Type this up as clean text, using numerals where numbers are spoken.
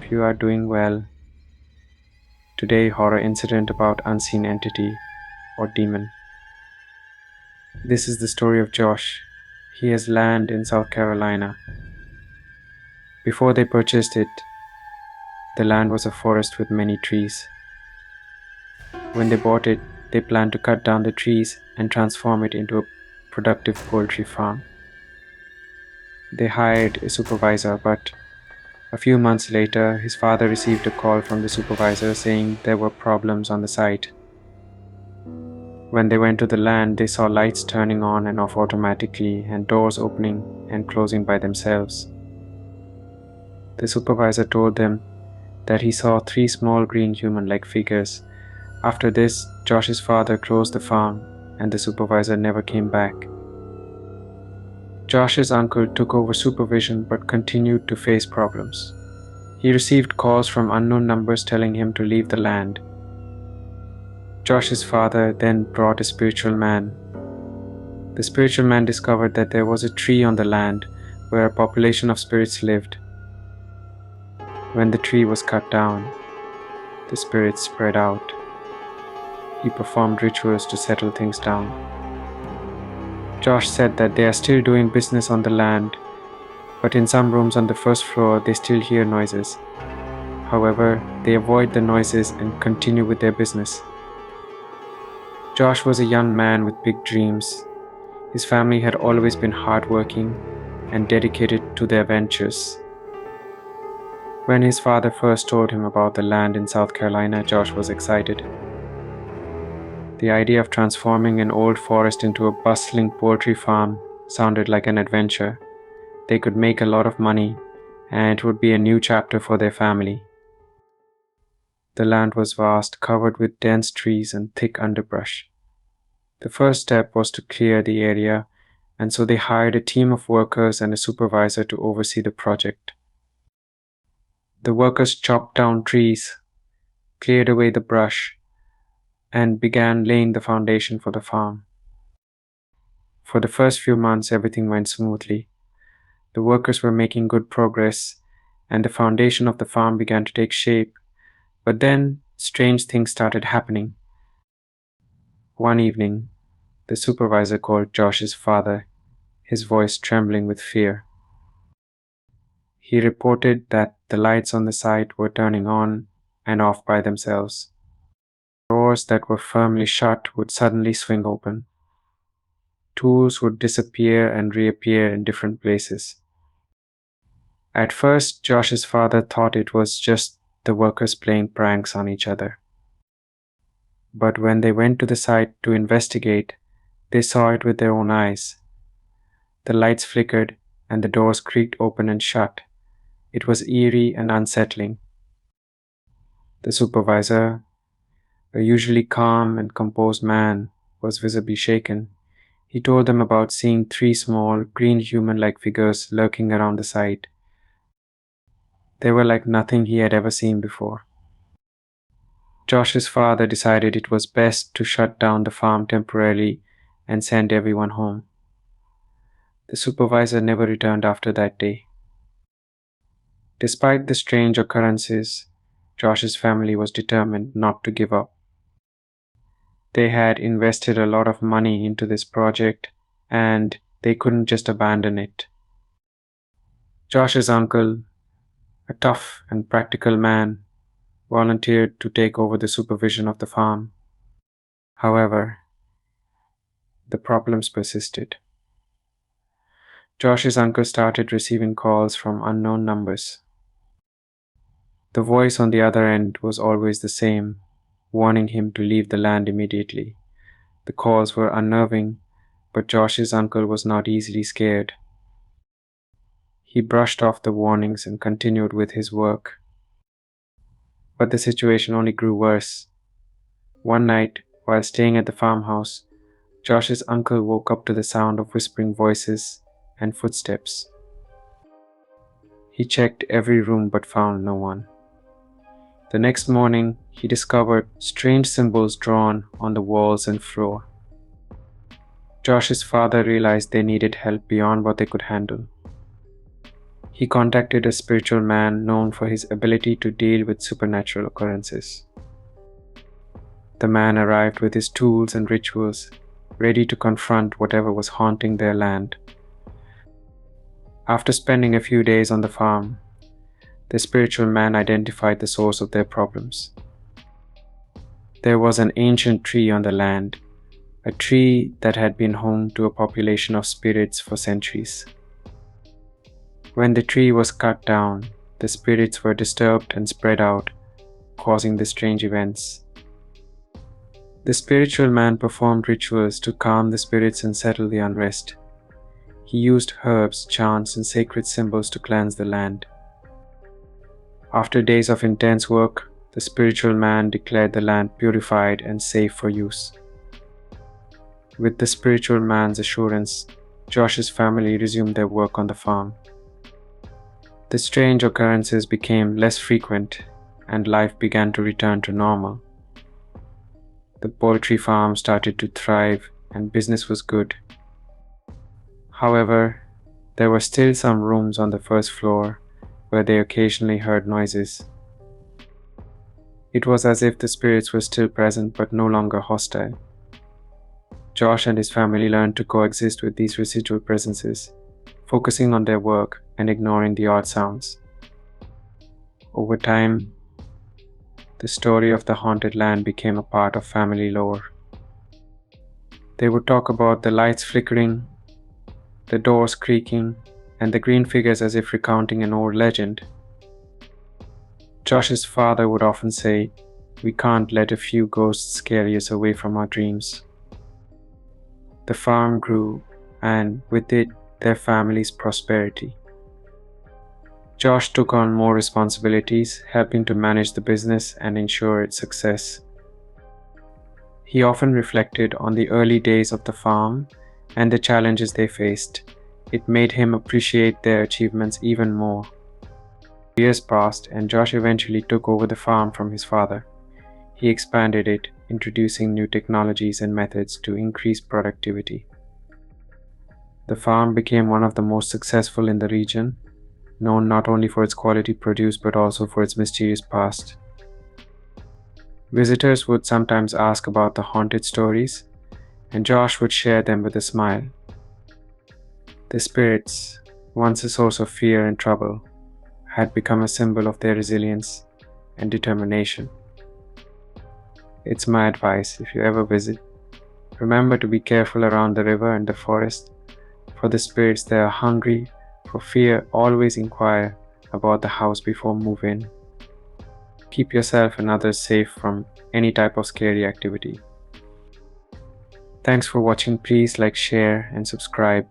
of you are doing well. Today, horror incident about unseen entity or demon. This is the story of Josh. He has land in South Carolina. Before they purchased it, the land was a forest with many trees. When they bought it, they planned to cut down the trees and transform it into a productive poultry farm. They hired a supervisor, but a few months later, his father received a call from the supervisor saying there were problems on the site. When they went to the land, they saw lights turning on and off automatically and doors opening and closing by themselves. The supervisor told them that he saw 3 small green human-like figures. After this, Josh's father closed the farm and the supervisor never came back. Josh's uncle took over supervision but continued to face problems. He received calls from unknown numbers telling him to leave the land. Josh's father then brought a spiritual man. The spiritual man discovered that there was a tree on the land where a population of spirits lived. When the tree was cut down, the spirits spread out. He performed rituals to settle things down. Josh said that they are still doing business on the land, but in some rooms on the first floor they still hear noises. However, they avoid the noises and continue with their business. Josh was a young man with big dreams. His family had always been hardworking and dedicated to their ventures. When his father first told him about the land in South Carolina, Josh was excited. The idea of transforming an old forest into a bustling poultry farm sounded like an adventure. They could make a lot of money, and it would be a new chapter for their family. The land was vast, covered with dense trees and thick underbrush. The first step was to clear the area, and so they hired a team of workers and a supervisor to oversee the project. The workers chopped down trees, cleared away the brush, and began laying the foundation for the farm. For the first few months, everything went smoothly. The workers were making good progress, and the foundation of the farm began to take shape. But then, strange things started happening. One evening, the supervisor called Josh's father, his voice trembling with fear. He reported that the lights on the site were turning on and off by themselves. Doors that were firmly shut would suddenly swing open. Tools would disappear and reappear in different places. At first, Josh's father thought it was just the workers playing pranks on each other. But when they went to the site to investigate, they saw it with their own eyes. The lights flickered and the doors creaked open and shut. It was eerie and unsettling. The supervisor, a usually calm and composed man, was visibly shaken. He told them about seeing 3 small, green human-like figures lurking around the site. They were like nothing he had ever seen before. Josh's father decided it was best to shut down the farm temporarily and send everyone home. The supervisor never returned after that day. Despite the strange occurrences, Josh's family was determined not to give up. They had invested a lot of money into this project, and they couldn't just abandon it. Josh's uncle, a tough and practical man, volunteered to take over the supervision of the farm. However, the problems persisted. Josh's uncle started receiving calls from unknown numbers. The voice on the other end was always the same, warning him to leave the land immediately. The calls were unnerving, but Josh's uncle was not easily scared. He brushed off the warnings and continued with his work. But the situation only grew worse. One night, while staying at the farmhouse, Josh's uncle woke up to the sound of whispering voices and footsteps. He checked every room but found no one. The next morning, he discovered strange symbols drawn on the walls and floor. Josh's father realized they needed help beyond what they could handle. He contacted a spiritual man known for his ability to deal with supernatural occurrences. The man arrived with his tools and rituals, ready to confront whatever was haunting their land. After spending a few days on the farm, the spiritual man identified the source of their problems. There was an ancient tree on the land, a tree that had been home to a population of spirits for centuries. When the tree was cut down, the spirits were disturbed and spread out, causing the strange events. The spiritual man performed rituals to calm the spirits and settle the unrest. He used herbs, chants, and sacred symbols to cleanse the land. After days of intense work, the spiritual man declared the land purified and safe for use. With the spiritual man's assurance, Josh's family resumed their work on the farm. The strange occurrences became less frequent, and life began to return to normal. The poultry farm started to thrive, and business was good. However, there were still some rooms on the first floor where they occasionally heard noises. It was as if the spirits were still present but no longer hostile. Josh and his family learned to coexist with these residual presences, focusing on their work and ignoring the odd sounds. Over time, the story of the haunted land became a part of family lore. They would talk about the lights flickering, the doors creaking, and the green figures as if recounting an old legend. Josh's father would often say, "We can't let a few ghosts scare us away from our dreams." The farm grew, and with it, their family's prosperity. Josh took on more responsibilities, helping to manage the business and ensure its success. He often reflected on the early days of the farm and the challenges they faced. It made him appreciate their achievements even more. Years passed, and Josh eventually took over the farm from his father. He expanded it, introducing new technologies and methods to increase productivity. The farm became one of the most successful in the region, known not only for its quality produce but also for its mysterious past. Visitors would sometimes ask about the haunted stories, and Josh would share them with a smile. The spirits, once a source of fear and trouble, had become a symbol of their resilience and determination. It's my advice, if you ever visit, remember to be careful around the river and the forest. For the spirits that are hungry for fear, always inquire about the house before moving. Keep yourself and others safe from any type of scary activity. Thanks for watching. Please like, share, and subscribe.